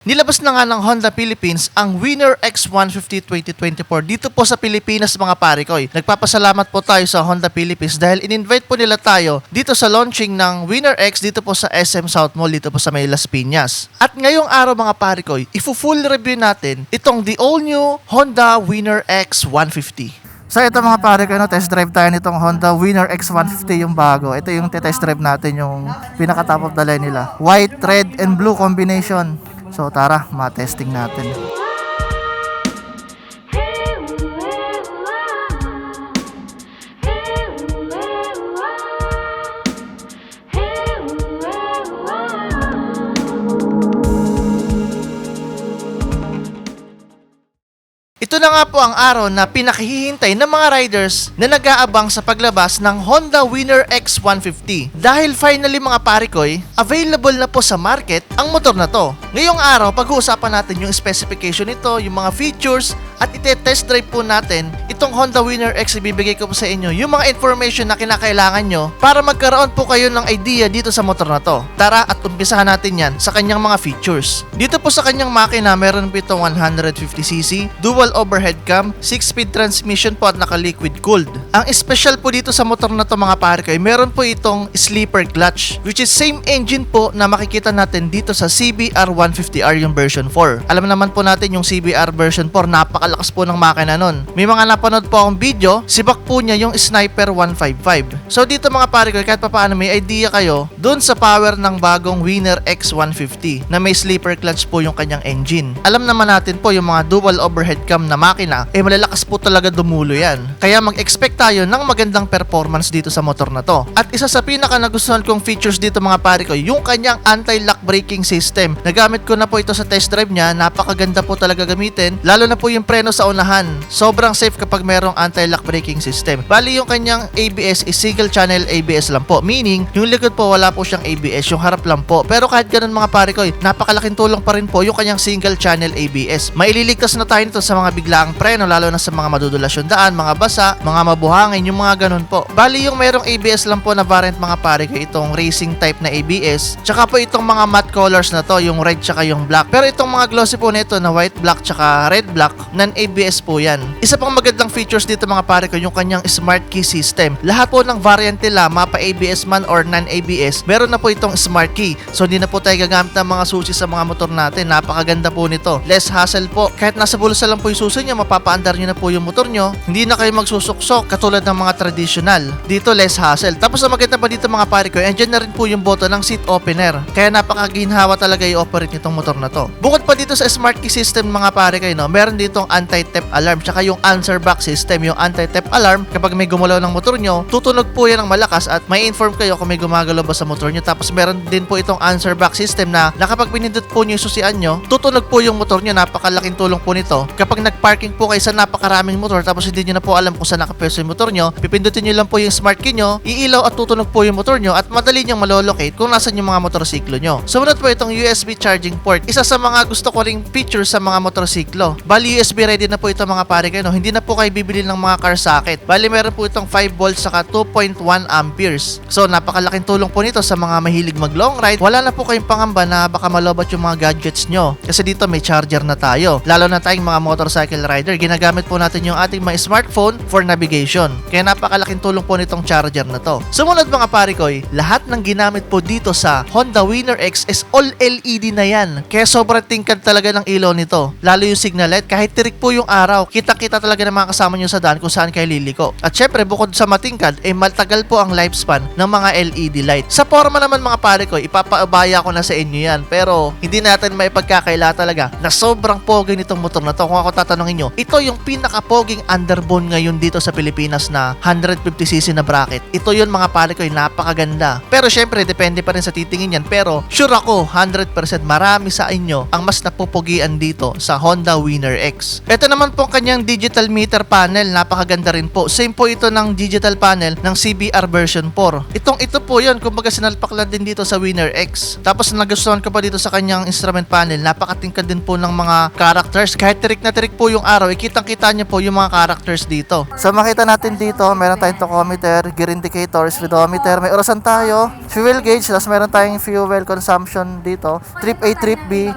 Nilabas na nga ng Honda Philippines ang Winner X150 2024 dito po sa Pilipinas mga parikoy. Nagpapasalamat po tayo sa Honda Philippines dahil in-invite po nila tayo dito sa launching ng Winner X dito po sa SM South Mall dito po sa May Las Piñas. At ngayong araw mga parikoy, full review natin itong the all-new Honda Winner X150. So ito mga pare ko, test drive tayo nitong Honda Winner X150 yung bago. Ito yung test drive natin, yung pinaka-top of the line nila. White, red, and blue combination. So tara, ma-testing natin. Ito na nga po ang araw na pinakihihintay ng mga riders na nag-aabang sa paglabas ng Honda Winner X150. Dahil finally mga parikoy, available na po sa market ang motor na to. Ngayong araw, pag-uusapan natin yung specification nito, yung mga features, at ite-test drive po natin itong Honda Winner X. Ibibigay ko po sa inyo yung mga information na kinakailangan nyo para magkaroon po kayo ng idea dito sa motor na to. Tara at umpisahan natin yan sa kanyang mga features. Dito po sa kanyang makina, meron po itong 150cc, dual overhead cam, 6-speed transmission po at naka-liquid cooled. Ang special po dito sa motor na to mga parikoy, meron po itong sleeper clutch, which is same engine po na makikita natin dito sa CBR 150R yung version 4. Alam naman po natin yung CBR version 4, napakalakas po ng makina nun. May mga napanood po akong video, sibak po niya yung Sniper 155. So dito mga parikoy, kahit papaano may idea kayo dun sa power ng bagong Winner X150 na may sleeper clutch po yung kanyang engine. Alam naman natin po yung mga dual overhead cam na makina, malalakas po talaga dumulo yan. Kaya mag-expect tayo ng magandang performance dito sa motor na to. At isa sa pinaka nagustuhan kong features dito mga pare ko, yung kanyang anti-lock braking system. Nagamit ko na po ito sa test drive niya, napakaganda po talaga gamitin, lalo na po yung preno sa unahan. Sobrang safe kapag merong anti-lock braking system. Bali yung kanyang ABS is single channel ABS lang po, meaning yung likod po wala po siyang ABS, yung harap lang po. Pero kahit ganun mga pare ko, napakalaking tulong pa rin po yung kanyang single channel ABS. Maililigtas na tayo nito sa mga biglaang preno, lalo na sa mga madudulas yung daan, mga basa, mga mabuhangin, yung mga ganun po. Bali yung merong ABS lang po na variant mga pare ko, itong racing type na ABS, tsaka po itong mga matte colors na to, yung red tsaka yung black. Pero itong mga glossy po nito na white, black tsaka red, black, non-ABS po yan. Isa pang magandang features dito mga pare ko, yung kanyang smart key system. Lahat po ng variant nila, mapa ABS man or non-ABS, meron na po itong smart key. So hindi na po tayo gagamit ng mga susi sa mga motor natin. Napakaganda po nito. Less hassle po. Kahit nasa bulsa lang po yung susi nyo, mapapaandar nyo na po yung motor nyo. Hindi na kayo magsusuksok katulad ng mga traditional. Dito less hassle. Tapos ang maganda pa dito mga pare ko, andyan na rin po yung button ng seat opener. Kaya napakaginhawa talaga i-operate nitong motor na to. Bukod pa dito sa smart key system mga pare ko, meron ditong anti-theft alarm tsaka yung answer back system. Yung anti-theft alarm, kapag may gumalaw ng motor nyo, tutunog po yan ng malakas at may inform kayo kung may gumagalaw ba sa motor nyo. Tapos meron din po itong answer back system na kapag pinindot po nyo yung susian nyo, tutunog po yung motor nyo. Napakalaking tulong po nito. Kapag nag-parking po kayo sa napakaraming motor tapos hindi nyo na po alam kung saan nakapwesto yung motor nyo, pipindutin nyo lang po yung smart key nyo, iilaw at tutunog po yung motor nyo at madali nyong malolocate kung nasan yung mga motorsiklo nyo. Sumunod po itong USB charging port. Isa sa mga gusto ko ring feature sa mga motorsiklo. Bali USB ready na po ito mga pare kayo. Hindi na po kayo bibili ng mga car socket. Bali meron po itong 5 volts saka 2.1 amperes. So napakalaking tulong po nito sa mga mahilig mag long ride. Wala na po kayong pangamba na baka malobat yung mga gadgets nyo. Kasi dito may charger na tayo. Lalo na tayong mga motorcycle rider, ginagamit po natin yung ating mga smartphone for navigation. Kaya napakalaking tulong po nitong charger na to. Sumunod mga parikoy, lahat ng ginamit po dito sa Honda Winner X is all LED na yan. Kaya sobrang tingkad talaga ng ilaw nito. Lalo yung signal light, kahit tirik po yung araw, kita-kita talaga ng mga kasama nyo sa daan kung saan kayo liliko. At syempre, bukod sa matingkad, matagal po ang lifespan ng mga LED light. Sa forma naman mga parikoy, ipapaabaya ko na sa inyo yan. Pero hindi natin maipagkakaila talaga na sobrang pogi nitong motor na to. Kung ako tatanungin nyo, ito yung pinaka-poging underbone ngayon dito sa Pilipinas na 150cc na bracket. Ito yun mga pare ko, napakaganda. Pero syempre, depende pa rin sa titingin yan. Pero sure ako, 100% marami sa inyo ang mas napupugian dito sa Honda Winner X. Ito naman po kanyang digital meter panel, napakaganda rin po. Same po ito ng digital panel ng CBR version 4. Ito po yun, kumbaga sinalpak lang din dito sa Winner X. Tapos nagustuhan ko pa dito sa kanyang instrument panel, napakatingkad din po ng mga characters. Kahit tirik na tirik po yung araw, kitang-kita niyo po yung mga characters dito. So makita natin dito, meron tayong tachometer, gear indicator, speedometer, may orasan tayo, fuel gauge, tapos meron tayong fuel consumption dito, trip A, trip B,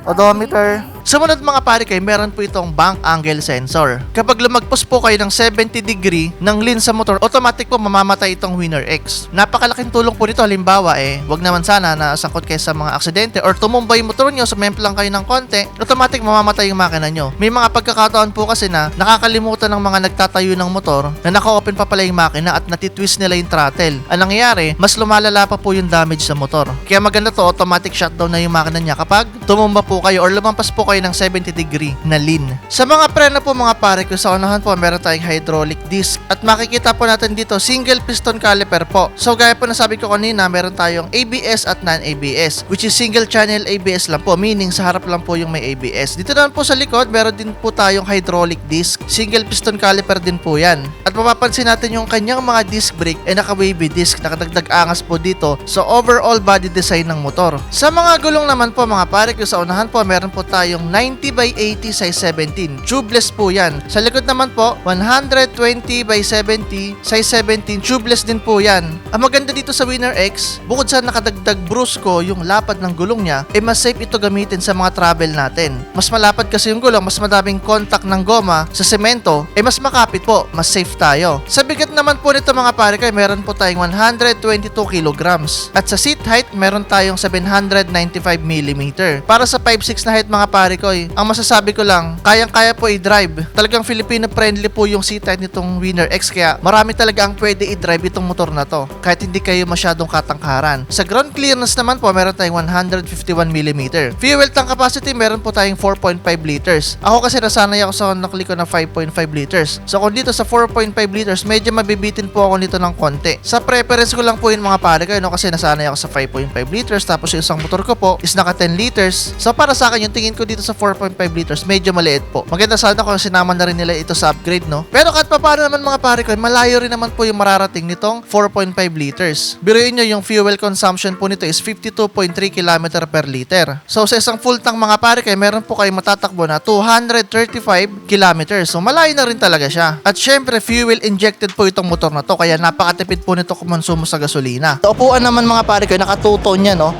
odometer. Sumunod mga pare kayo, meron po itong bank angle sensor. Kapag lumagpas po kayo ng 70 degree ng lean sa motor, automatic po mamamatay itong Winner X. Napakalaking tulong po nito. Halimbawa wag naman sana na sakot kayo sa mga aksidente or tumumbay yung motor nyo, sumemplang kayo ng konti, automatic mamamatay yung makina nyo. May mga pagkakataon po kasi na nakakalimutan ng mga nagtatayo ng motor na naka-open pa pala yung makina at natitwist nila yung throttle. Ang nangyayari, mas lumalala pa po yung damage sa motor. Kaya maganda to, automatic shutdown na yung makina niya kapag tumumba po kayo or lumampas po kayo ng 70 degree na lean. Sa mga preno po mga pare ko, sa unahan po meron tayong hydraulic disc at makikita po natin dito single piston caliper po. So gaya po na sabi ko kanina, meron tayong ABS at non-ABS, which is single channel ABS lang po, meaning sa harap lang po yung may ABS. Dito naman po sa likod meron din po tayong hydraulic disc, single piston caliper din po yan. At mapapansin natin yung kanyang mga disc brake naka wavy disc, nakadagdag angas po dito sa overall body design ng motor. Sa mga gulong naman po mga pare ko, sa unahan po meron po tayong 90/80 size 17. Tubeless po yan. Sa likod naman po, 120/70 size 17. Tubeless din po yan. Ang maganda dito sa Winner X, bukod sa nakadagdag brusco yung lapad ng gulong niya, mas safe ito gamitin sa mga travel natin. Mas malapad kasi yung gulong, mas madaming contact ng goma sa semento, mas makapit po, mas safe tayo. Sa bigat naman po nito mga pare kay, meron po tayong 122 kilograms. At sa seat height, meron tayong 795 mm. Para sa 5'6 na height mga pare ko, ang masasabi ko lang, kayang-kaya po i-drive. Talagang Filipino friendly po yung seat height nitong Winner X, kaya marami talaga ang pwede i-drive itong motor na to kahit hindi kayo masyadong katangkaran. Sa ground clearance naman po, meron tayong 151 mm. Fuel tank capacity, meron po tayong 4.5 liters. Ako kasi nasanay ako sa Honda Click ko na 5.5 liters. So kung dito sa 4.5 liters, medyo mabibitin po ako nito ng konti. Sa preference ko lang po yun mga pare ko, kasi nasanay ako sa 5.5 liters, tapos yung isang motor ko po is naka 10 liters. So para sa akin, yung tingin ko dito sa 4.5 liters, medyo maliit po. Maganda sana kung sinama na rin nila ito sa upgrade, no? Pero kahit pa paano naman mga pare ko, malayo rin naman po yung mararating nitong 4.5 liters. Biruin nyo, yung fuel consumption po nito is 52.3 km per liter. So sa isang full tank mga pare ko, meron po kayo matatakbo na 235 km. So malayo na rin talaga siya. At syempre, fuel injected po itong motor na to, kaya napakatipid po nito kumonsumo sa gasolina. Sa upuan naman mga pare ko, nakatuto niya, no?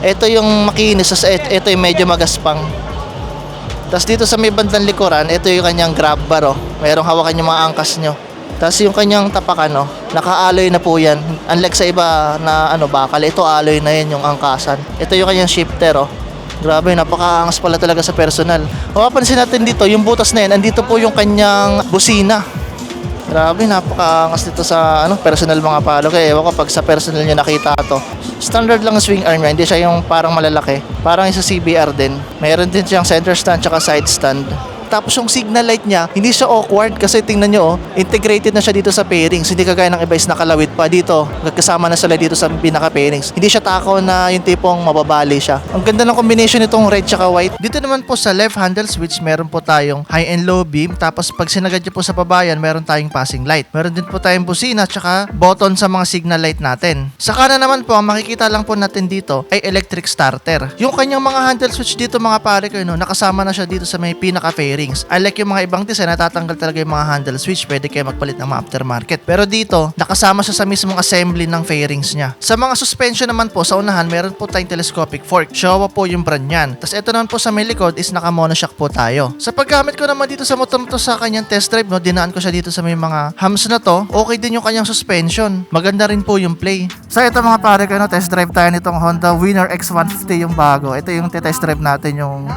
Ito yung makinis, ito yung medyo magaspang. Tapos dito sa may bandang likuran, ito yung kanyang grab bar, oh. Mayroong hawakan yung mga angkas nyo. Tapos yung kanyang tapakan, naka-alloy na po yan. Unlike sa iba na bakal, ito alloy na yan yung angkasan. Ito yung kanyang shifter, oh. Grabe, napakaangas pala talaga sa personal. Mapapansin natin dito, yung butas na yan, andito po yung kanyang busina. Grabe, napakaangas dito sa personal mga palo. Kaya ewan ko pag sa personal nyo nakita to. Standard lang swing arm niya, hindi siya yung parang malalaki. Parang yung sa CBR din. Mayroon din siyang center stand tsaka side stand. Tapos yung signal light niya, hindi siya awkward kasi tingnan nyo, integrated na siya dito sa pairings. Hindi kagaya ng iba is nakalawit pa dito. Kasama na sila dito sa pinaka pairings. Hindi siya takaw na yung tipong mababali siya. Ang ganda ng combination nitong red tsaka white. Dito naman po sa left handle switch, meron po tayong high and low beam. Tapos pag sinagad nyo po sa pabayan, meron tayong passing light. Meron din po tayong busina tsaka button sa mga signal light natin. Sa kanan naman po, ang makikita lang po natin dito ay electric starter. Yung kanyang mga handle switch dito mga pare ko, nakasama na siya dito sa may pinaka fairing. Unlike yung mga ibang design, natatanggal talaga yung mga handle switch, pwede kayo magpalit ng mga aftermarket. Pero dito, nakasama siya sa mismong assembly ng fairings niya. Sa mga suspension naman po, sa unahan, meron po tayong telescopic fork. Showa po yung brand niyan. Tapos ito naman po sa may likod is naka-monoshock po tayo. Sa paggamit ko naman dito sa motor to sa kanyang test drive, dinaan ko siya dito sa may mga hams na to. Okay din yung kanyang suspension. Maganda rin po yung play. So ito mga pare ko, test drive tayo nitong Honda Winner X150 yung bago. Ito yung test drive natin, yung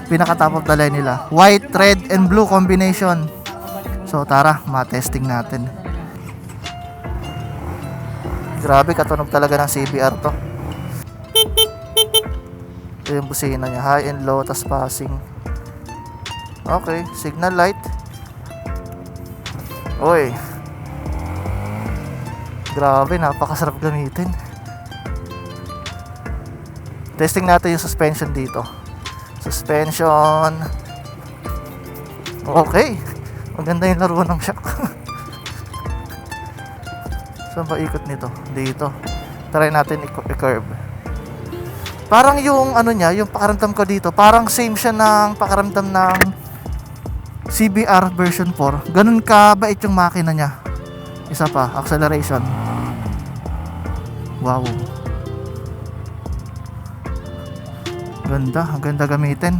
pinaka-top of the line nila. White, red, and blue combination. So tara, ma-testing natin. Grabe, katunog talaga ng CBR to. Ito yung busina niya, high and low, tas passing. Okay, signal light. Oy. Grabe, napakasarap gamitin. Testing natin yung suspension dito. Suspension. Okay. Maganda yung laro ng shock. Saan ba ikot nito? Dito. Try natin i-curve. Parang yung niya, yung pakaramdam ko dito, parang same siya ng pakaramdam ng CBR version 4. Ganun ka bait yung makina niya. Isa pa, acceleration. Wow. Ganda, ang ganda gamitin.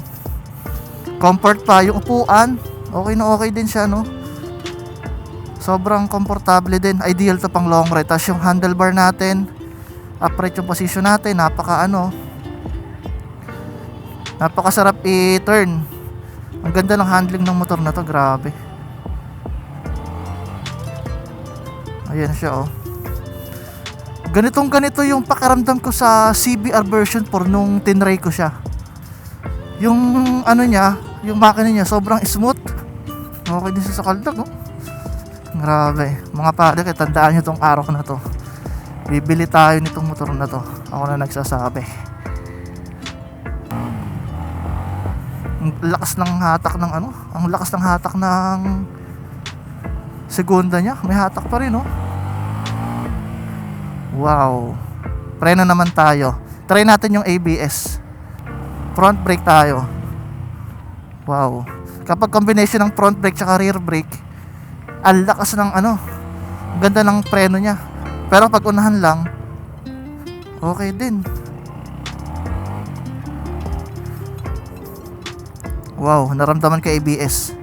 Comfort pa yung upuan. Okay na okay din siya, no? Sobrang komportable din. Ideal to pang long ride. Tapos yung handlebar natin, upright yung position natin. Napakasarap i-turn. Ang ganda ng handling ng motor na to, grabe. Ayan siya, oh. Ganito yung pakiramdam ko sa CBR version 4 nung tinry ko siya. Yung ano niya, yung makina niya sobrang smooth. Okay din sa kaldag, oh. Grabe. Mga pare, tandaan nyo tong araw na to. Bibili tayo nitong motor na to. Ako na nagsasabi. Ang lakas ng hatak ng ano, ang lakas ng hatak ng segunda niya. May hatak pa rin, oh. Wow. Preno naman tayo. Try natin yung ABS. Front brake tayo. Wow. Kapag combination ng front brake tsaka rear brake, ang lakas ng ano, ganda ng preno niya. Pero pag unahan lang, okay din. Wow, naramdaman ka ABS.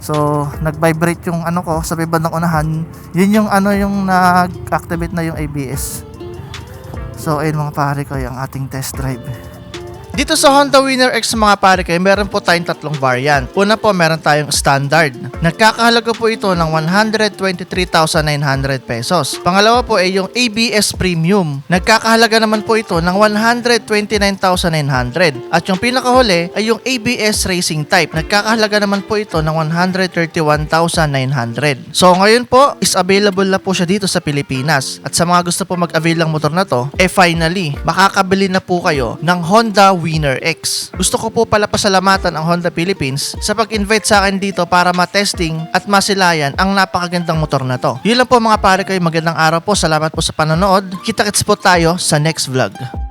So, nag-vibrate yung ano ko sa bandang unahan. Yun yung ano yung nag-activate na yung ABS. So, ayun mga pare ko, yung ating test drive. Dito sa Honda Winner X mga pare kayo, meron po tayong tatlong variant. Una po, meron tayong standard. Nagkakahalaga po ito ng 123,900 pesos. Pangalawa po ay yung ABS Premium. Nagkakahalaga naman po ito ng 129,900. At yung pinakahuli ay yung ABS Racing Type. Nagkakahalaga naman po ito ng 131,900. So ngayon po, is available na po siya dito sa Pilipinas. At sa mga gusto po mag-avail ng motor na to, finally, makakabili na po kayo ng Honda Winner X. Gusto ko po pala pasalamatan ang Honda Philippines sa pag-invite sa akin dito para ma-testing at masilayan ang napakagandang motor na to. Yun lang po mga pare ko, magandang araw po. Salamat po sa panonood. Kita-kits po tayo sa next vlog.